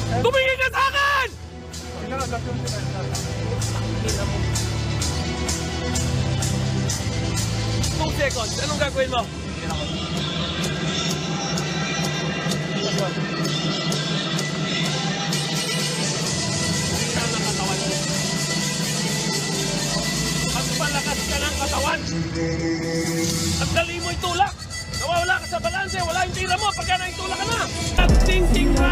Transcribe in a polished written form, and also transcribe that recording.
Tumingin ka sa akin! 2 seconds. Anong gagawin mo? Magpalakas ka ng katawan. Ang dali mo itulak. Nawawala ka sa balanse. Wala yung tira mo pagka naitulak ka na. Nagtingting ka